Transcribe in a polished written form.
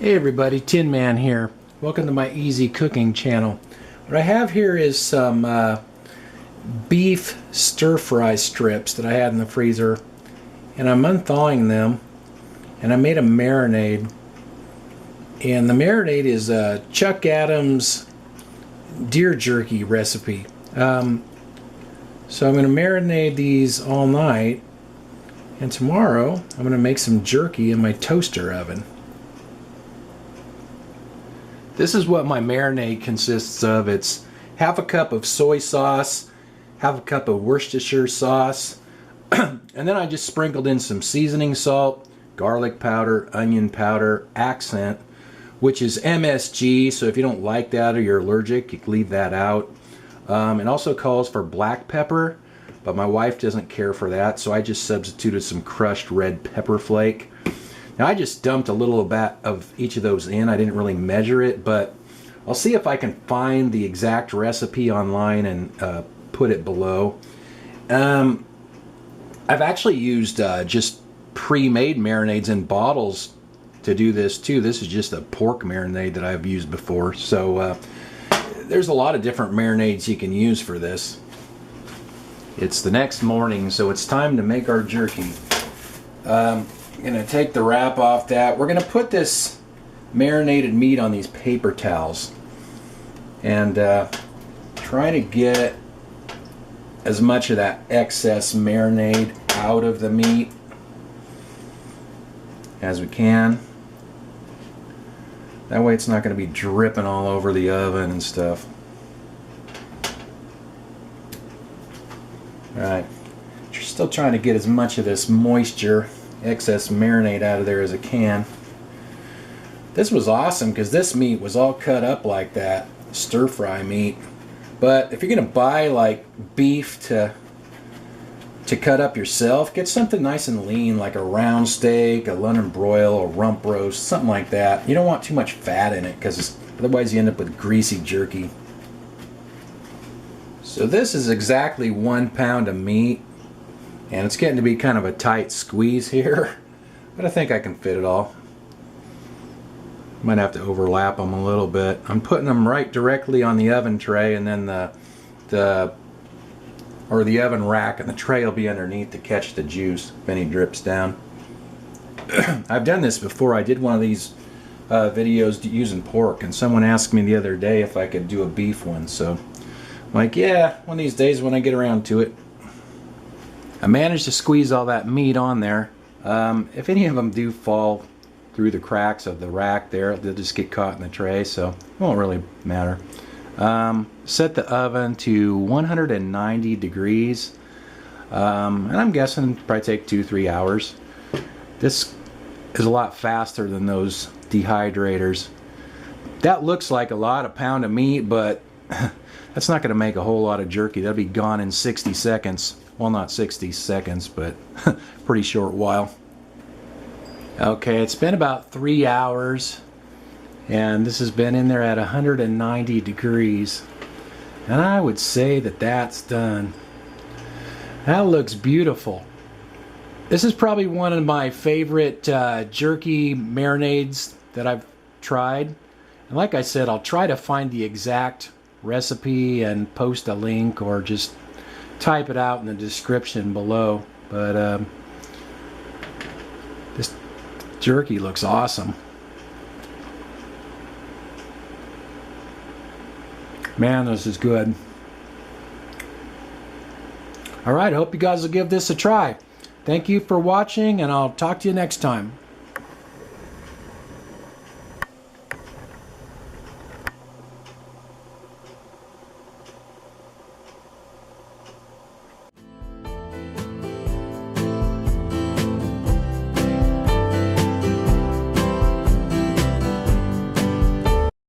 Hey everybody, Tin Man here. Welcome to my easy cooking channel. What I have here is some beef stir-fry strips that I had in the freezer, and I'm unthawing them, and I made a marinade. And the marinade is Chuck Adams deer jerky recipe. So I'm going to marinate these all night, and tomorrow I'm going to make some jerky in my toaster oven. This is what my marinade consists of. It's half a cup of soy sauce, half a cup of Worcestershire sauce, and then I just sprinkled in some seasoning salt, garlic powder, onion powder, accent, which is MSG, so if you don't like that or you're allergic, you can leave that out. It also calls for black pepper, but my wife doesn't care for that, so I just substituted some crushed red pepper flake. Now I just dumped a little bit of each of those in. I didn't really measure it, but I'll see if I can find the exact recipe online and put it below. I've actually used just pre-made marinades in bottles to do this too. This is just a pork marinade that I've used before. So there's a lot of different marinades you can use for this. It's the next morning, so it's time to make our jerky. I'm going to take the wrap off that. We're going to put this marinated meat on these paper towels and try to get as much of that excess marinade out of the meat as we can. That way it's not going to be dripping all over the oven and stuff. Alright, still trying to get as much of this moisture, excess marinade out of there as I can. This was awesome because this meat was all cut up like that, stir-fry meat. But if you're going to buy like beef to cut up yourself, get something nice and lean like a round steak, a London broil, a rump roast, something like that. You don't want too much fat in it because otherwise you end up with greasy jerky. So this is exactly 1 pound of meat. And it's getting to be kind of a tight squeeze here, but I think I can fit it all. Might have to overlap them a little bit. I'm putting them right directly on the oven tray, and then the oven rack, and the tray will be underneath to catch the juice if any drips down. I've done this before. I did one of these videos using pork, and someone asked me the other day if I could do a beef one. So I'm like, yeah, one of these days when I get around to it. I managed to squeeze all that meat on there. If any of them do fall through the cracks of the rack there, they'll just get caught in the tray, so it won't really matter. Set the oven to 190 degrees, and I'm guessing it'll probably take 2-3 hours. This is a lot faster than those dehydrators. That looks like a lot, a pound of meat, but that's not going to make a whole lot of jerky. That'll be gone in 60 seconds. Well, not 60 seconds, but pretty short while. Okay, it's been about 3 hours, and this has been in there at 190 degrees. And I would say that that's done. That looks beautiful. This is probably one of my favorite jerky marinades that I've tried. And like I said, I'll try to find the exact recipe and post a link or just type it out in the description below. But this jerky looks awesome. Man, this is good. Alright, I hope you guys will give this a try. Thank you for watching, and I'll talk to you next time.